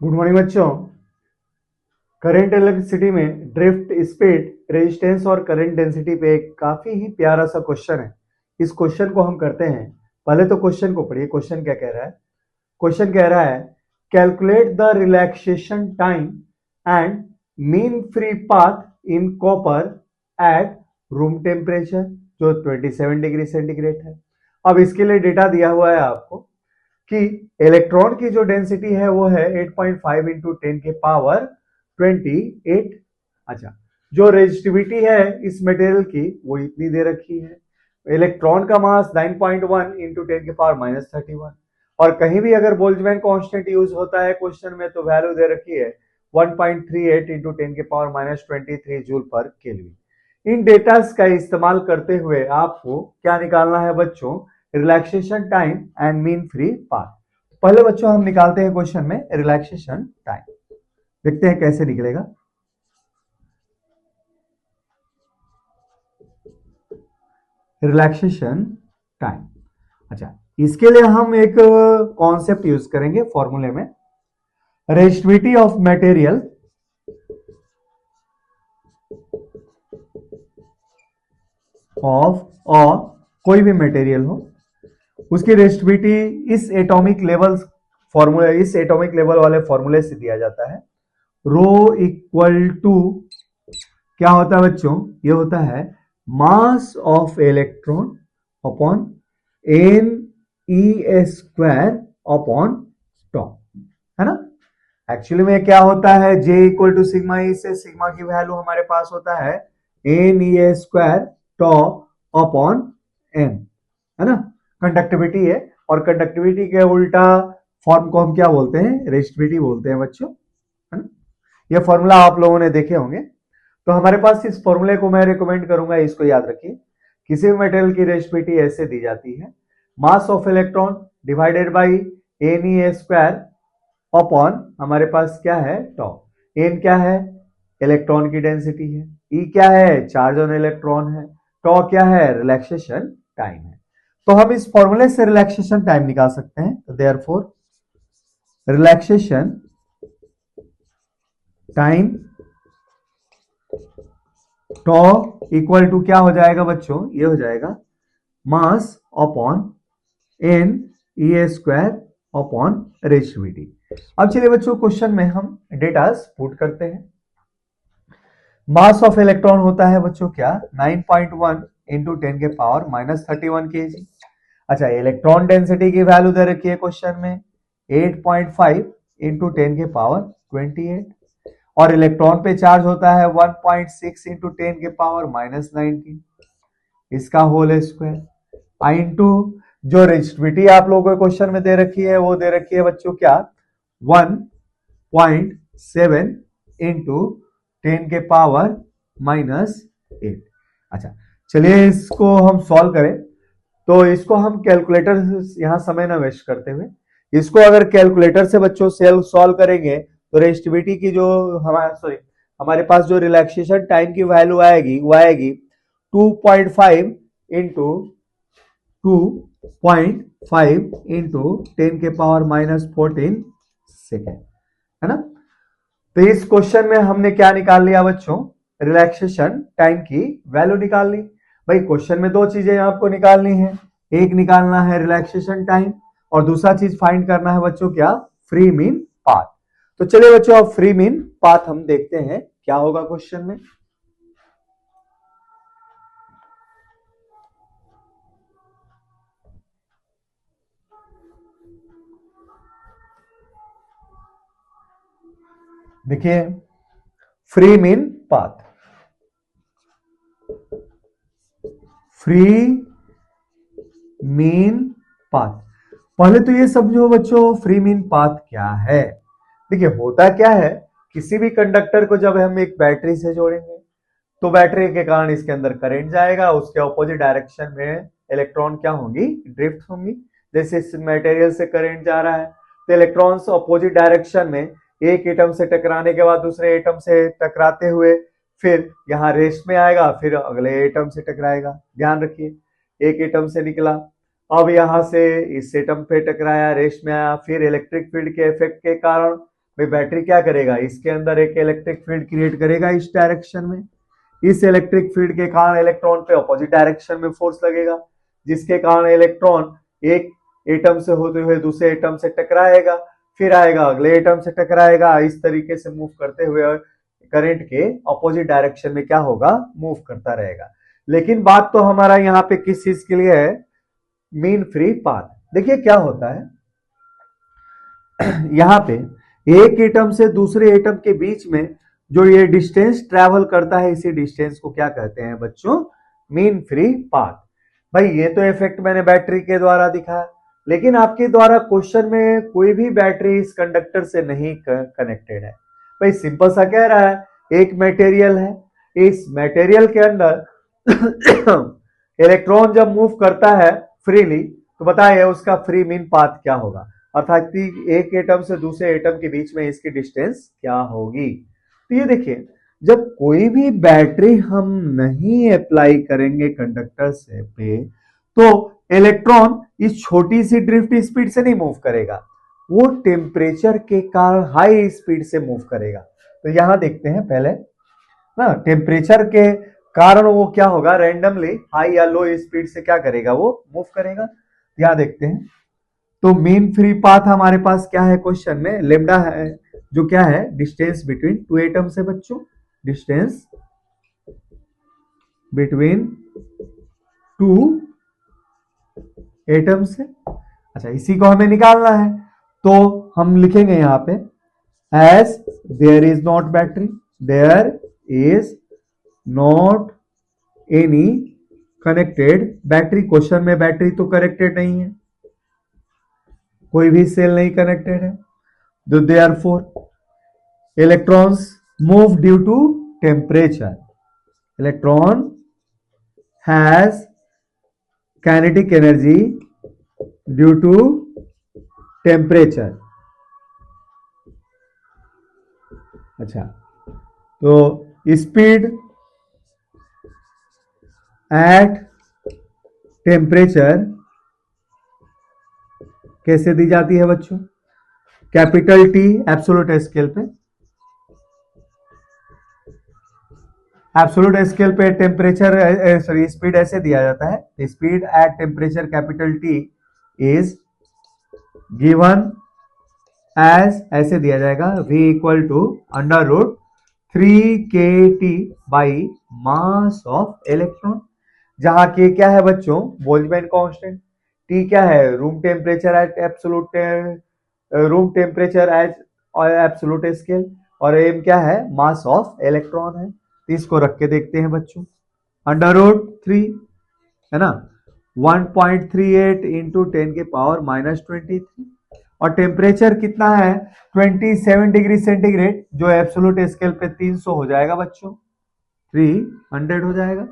Good morning बच्चों। Current electricity में drift, speed, resistance और करंट डेंसिटी पे एक काफी ही प्यारा सा क्वेश्चन है। इस क्वेश्चन को हम करते हैं। पहले तो क्वेश्चन को पढ़िए। क्वेश्चन क्या कह रहा है? क्वेश्चन कह रहा है calculate the relaxation time and mean free path in copper at room temperature, जो 27 डिग्री सेंटीग्रेड है। अब इसके लिए डेटा दिया हुआ है आपको कि इलेक्ट्रॉन की जो डेंसिटी है वो है 8.5 इंटू 10 के पावर 28। अच्छा, जो रेजिस्टिविटी है इस मटेरियल की वो इतनी दे रखी है। इलेक्ट्रॉन का मास 9.1 इंटू 10 के पावर -31। और कहीं भी अगर बोल्ट्जमैन कांस्टेंट यूज होता है क्वेश्चन में तो वैल्यू दे रखी है 1.38 इंटू 10 के पावर -23 जूल पर केल्विन। इन डेटा का इस्तेमाल करते हुए आपको क्या निकालना है बच्चों? Relaxation time and mean free path. पहले बच्चों हम निकालते हैं क्वेश्चन में रिलैक्सेशन टाइम। देखते हैं कैसे निकलेगा। Relaxation time. अच्छा, इसके लिए हम एक कॉन्सेप्ट यूज करेंगे फॉर्मूले में। रेजिस्टिविटी ऑफ मटेरियल ऑफ और कोई भी मटेरियल हो, उसकी रेजिस्टिविटी इस एटॉमिक लेवल फॉर्मूला, इस एटॉमिक लेवल वाले फॉर्मूले से दिया जाता है। रो इक्वल टू क्या होता है बच्चों? ये होता है mass of electron upon n e square upon top, है ना। एक्चुअली में क्या होता है, J equal to sigma E से सिग्मा की वैल्यू हमारे पास होता है n e square top upon n, है ना। कंडक्टिविटी है और कंडक्टिविटी के उल्टा फॉर्म को हम क्या बोलते हैं? रेजिस्टिविटी बोलते हैं बच्चों, है ना। ये फॉर्मूला आप लोगों ने देखे होंगे। तो हमारे पास इस फॉर्मूले को मैं रिकमेंड करूंगा, इसको याद रखिए। किसी भी मेटेरियल की रेजिस्टिविटी ऐसे दी जाती है, mass of electron divided by n e square upon हमारे पास क्या है? टॉप। एन क्या है? इलेक्ट्रॉन की डेंसिटी है। ई क्या है? चार्ज ऑन इलेक्ट्रॉन है। टॉ क्या है? रिलैक्सेशन टाइम है। तो हम इस फॉर्मूले से रिलैक्सेशन टाइम निकाल सकते हैं। तो therefore relaxation time tau equal to क्या हो जाएगा बच्चों? ये हो जाएगा mass upon n e square upon resistivity. अब चलिए बच्चों क्वेश्चन में हम डेटा पुट करते हैं। मास ऑफ इलेक्ट्रॉन होता है बच्चों क्या? 9.1 इंटू 10 के पावर -31 kg। अच्छा, इलेक्ट्रॉन डेंसिटी की वैल्यू दे रखी है क्वेश्चन में 8.5 इंटू 10 के पावर 28। और इलेक्ट्रॉन पे चार्ज होता है 1.6 इंटू 10 के पावर -19, इसका होल स्क्वायर इंटू जो रेजिस्टिविटी आप लोगों को क्वेश्चन में दे रखी है वो दे रखी है बच्चों क्या? 1.7 इंटू 10 के पावर -8। अच्छा, चलिए इसको हम सॉल्व करें। तो इसको हम कैलकुलेटर, यहां समय ना वेस्ट करते हुए इसको अगर कैलकुलेटर से बच्चों सेल्फ सॉल्व करेंगे तो रेजिस्टिविटी की जो हमारे पास जो रिलैक्सेशन टाइम की वैल्यू आएगी वो आएगी 2.5 इंटू 2.5 इंटू 10 के पावर -14 सेकेंड, है ना। तो इस क्वेश्चन में हमने क्या निकाल लिया बच्चों? रिलैक्सेशन टाइम की वैल्यू निकाल ली। भाई क्वेश्चन में दो चीजें आपको निकालनी है, एक निकालना है रिलैक्सेशन टाइम और दूसरा चीज फाइंड करना है बच्चों क्या? Free mean path. तो चलिए बच्चों अब फ्री मीन पाथ हम देखते हैं क्या होगा क्वेश्चन में। देखिए free mean path, free mean path. पहले तो ये समझो बच्चों फ्री मीन पाथ क्या है। देखिए होता क्या है, किसी भी कंडक्टर को जब हम एक बैटरी से जोड़ेंगे तो बैटरी के कारण इसके अंदर करंट जाएगा, उसके ऑपोजिट डायरेक्शन में इलेक्ट्रॉन क्या होंगी? ड्रिफ्ट होंगी। जैसे इस मटेरियल से करंट जा रहा है तो इलेक्ट्रॉन्स ऑपोजिट डायरेक्शन में एक एटम से टकराने के बाद दूसरे एटम से टकराते हुए फिर यहाँ रेस्ट में आएगा, फिर अगले एटम से टकराएगा। ध्यान रखिए, एक एटम से निकला, अब यहां से इस एटम पे टकराया, रेस्ट में आया, फिर इलेक्ट्रिक फील्ड के इफेक्ट के कारण भाई बैटरी क्या करेगा, इसके अंदर एक इलेक्ट्रिक फील्ड क्रिएट करेगा इस डायरेक्शन में। इस इलेक्ट्रिक फील्ड के कारण इलेक्ट्रॉन पे अपोजिट डायरेक्शन में फोर्स लगेगा, जिसके कारण इलेक्ट्रॉन एक एटम से होते हुए दूसरे एटम से टकराएगा, फिर आएगा अगले एटम से टकराएगा, इस तरीके से मूव करते हुए करंट के अपोजिट डायरेक्शन में क्या होगा, मूव करता रहेगा। लेकिन बात तो हमारा यहाँ पे किस चीज के लिए है, मीन फ्री पाथ। देखिए क्या होता है यहाँ पे एक एटम से दूसरे एटम के बीच में जो ये डिस्टेंस ट्रेवल करता है, इसी डिस्टेंस को क्या कहते हैं बच्चों, मीन फ्री पाथ। भाई ये तो इफेक्ट मैंने बैटरी के द्वारा दिखाया, लेकिन आपके द्वारा क्वेश्चन में कोई भी बैटरी इस कंडक्टर से नहीं कनेक्टेड है। भाई सिंपल सा कह रहा है, एक मटेरियल है, इस मटेरियल के अंदर इलेक्ट्रॉन जब मूव करता है फ्रीली, तो बताइए उसका फ्री मीन पाथ क्या होगा, अर्थात एक एटम से दूसरे एटम के बीच में इसकी डिस्टेंस क्या होगी। तो ये देखिए, जब कोई भी बैटरी हम नहीं अप्लाई करेंगे कंडक्टर से पे, तो इलेक्ट्रॉन इस छोटी सी ड्रिफ्ट स्पीड से नहीं मूव करेगा, वो टेम्परेचर के कारण हाई स्पीड से मूव करेगा। तो यहां देखते हैं पहले ना, टेम्परेचर के कारण वो क्या होगा, रैंडमली हाई या लो स्पीड से क्या करेगा, वो मूव करेगा। यहां देखते हैं, तो मीन फ्री पाथ हमारे पास क्या है क्वेश्चन में, लेमडा है, जो क्या है, डिस्टेंस बिटवीन टू एटम्स है बच्चों, डिस्टेंस बिटवीन टू एटम्स है। अच्छा, इसी को हमें निकालना है, तो हम लिखेंगे यहां पे, as there is not battery, there is not any connected battery. Question में बैटरी तो कनेक्टेड नहीं है, कोई भी सेल नहीं कनेक्टेड है, तो therefore electrons move due to temperature, electron has kinetic energy due to temperature. अच्छा, तो स्पीड एट टेम्परेचर कैसे दी जाती है बच्चों, कैपिटल टी एब्सोल्यूट स्केल पे, एब्सोल्यूट स्केल पे टेम्परेचर सॉरी स्पीड ऐसे दिया जाता है, speed at temperature capital T is given as, ऐसे दिया जाएगा, v equal to under root 3kT by mass of electron, जहां के क्या है बच्चों, बोल्ट्जमैन कांस्टेंट, टी क्या है, room temperature at absolute, room temperature at absolute scale, और एम क्या है, मास ऑफ इलेक्ट्रॉन है। तो इसको रख के देखते हैं बच्चों, अंडर रूट 3 है ना, 1.38 इंटू 10 के पावर -23, और टेम्परेचर कितना है, 27 डिग्री सेंटीग्रेड, जो एब्सोल्यूट स्केल पे 300 हो जाएगा बच्चों, 300 हो जाएगा,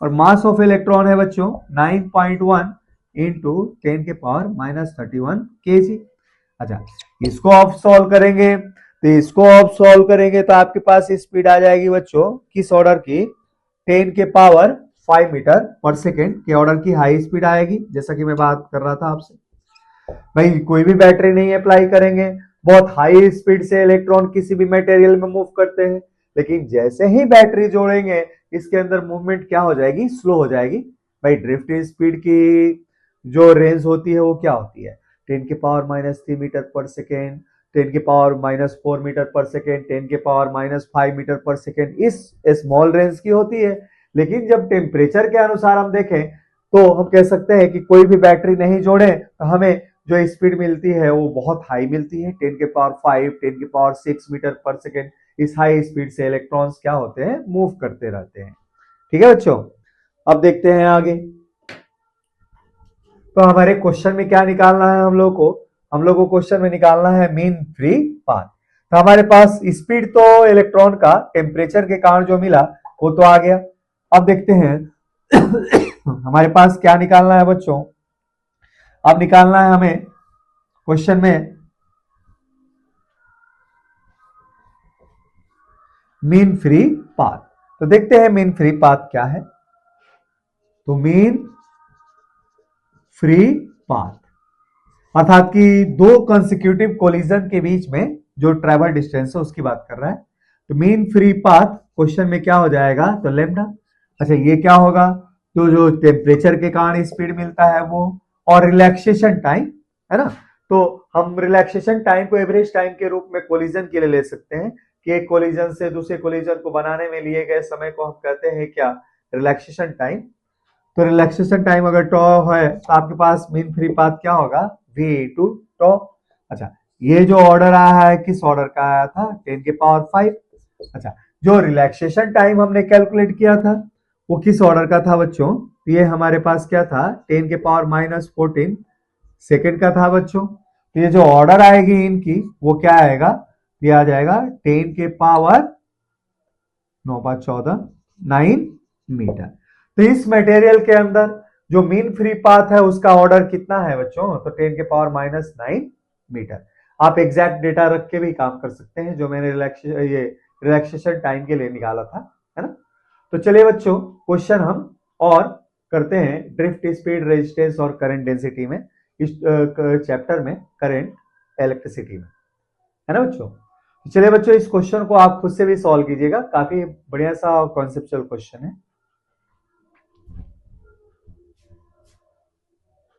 और मास ऑफ इलेक्ट्रॉन है बच्चों 9.1 इंटू 10 के पावर -31 kg। अच्छा, इसको आप सॉल्व करेंगे, तो इसको आप सॉल्व करेंगे तो आपके पास स्पीड आ जाएगी बच्चों किस ऑर्डर की, 10 के पावर 5 मीटर पर सेकेंड के ऑर्डर की हाई स्पीड आएगी, जैसा कि मैं बात कर रहा था आपसे। भाई कोई भी बैटरी नहीं अप्लाई करेंगे, बहुत हाई स्पीड से इलेक्ट्रॉन किसी भी मटेरियल में मूव करते हैं, लेकिन जैसे ही बैटरी जोड़ेंगे इसके अंदर मूवमेंट क्या हो जाएगी, स्लो हो जाएगी। भाई ड्रिफ्ट स्पीड की जो रेंज होती है वो क्या होती है, 10 के पावर -3 मीटर पर सेकेंड, 10 के पावर -4 मीटर पर सेकेंड, 10 के पावर -5 मीटर पर सेकेंड, इस स्मॉल रेंज की होती है। लेकिन जब टेम्परेचर के अनुसार हम देखें तो हम कह सकते हैं कि कोई भी बैटरी नहीं जोड़े तो हमें जो स्पीड मिलती है वो बहुत हाई मिलती है, 10 के पावर 5, 10 के पावर 6 मीटर पर सेकेंड। इस हाई स्पीड से इलेक्ट्रॉन्स क्या होते हैं, मूव करते रहते हैं। ठीक है बच्चों, अब देखते हैं आगे। तो हमारे क्वेश्चन में क्या निकालना है हम लोग को क्वेश्चन में निकालना है मीन फ्री पाथ। तो हमारे पास स्पीड तो इलेक्ट्रॉन का टेम्परेचर के कारण जो मिला वो तो आ गया। अब देखते हैं हमारे पास क्या निकालना है बच्चों, अब निकालना है हमें क्वेश्चन में मीन फ्री पाथ। तो देखते हैं मीन फ्री पाथ क्या है। तो मीन फ्री पाथ अर्थात कि दो कंसेक्यूटिव कोलिजन के बीच में जो ट्रेवल डिस्टेंस है उसकी बात कर रहा है। तो मीन फ्री पाथ क्वेश्चन में क्या हो जाएगा, तो लेमडा। अच्छा ये क्या होगा, तो जो टेम्परेचर के कारण स्पीड मिलता है वो, और रिलैक्सेशन टाइम है ना। तो हम रिलैक्सेशन टाइम को एवरेज टाइम के रूप में कोलिजन के लिए ले सकते हैं कि एक कोलिजन से दूसरे कोलिजन को बनाने में लिए गए समय को हम कहते हैं क्या, रिलैक्सेशन टाइम। तो रिलैक्सेशन टाइम अगर टॉ है तो आपके पास मीन फ्री पाथ क्या होगा, वी टू टॉ। अच्छा ये जो ऑर्डर आया है किस ऑर्डर का आया था, 10⁵। अच्छा जो रिलैक्सेशन टाइम हमने कैलकुलेट किया था वो किस ऑर्डर का था बच्चों, ये हमारे पास क्या था, 10⁻14 सेकेंड का था बच्चों। तो ये जो ऑर्डर आएगी इनकी वो क्या आएगा, ये आ जाएगा 10⁻9×14 9 मीटर। तो इस मटेरियल के अंदर जो मीन फ्री पाथ है उसका ऑर्डर कितना है बच्चों, तो 10⁻⁹ मीटर। आप एग्जैक्ट डेटा रख के भी काम कर सकते हैं जो मैंने रिलैक्सेशन टाइम के लिए निकाला था, है ना। तो चलिए बच्चों क्वेश्चन हम और करते हैं ड्रिफ्ट स्पीड, रेजिस्टेंस और करंट डेंसिटी में, इस चैप्टर में करंट इलेक्ट्रिसिटी में, है ना बच्चों। चलिए बच्चों इस क्वेश्चन को आप खुद से भी सॉल्व कीजिएगा, काफी बढ़िया सा कॉन्सेप्चुअल क्वेश्चन है।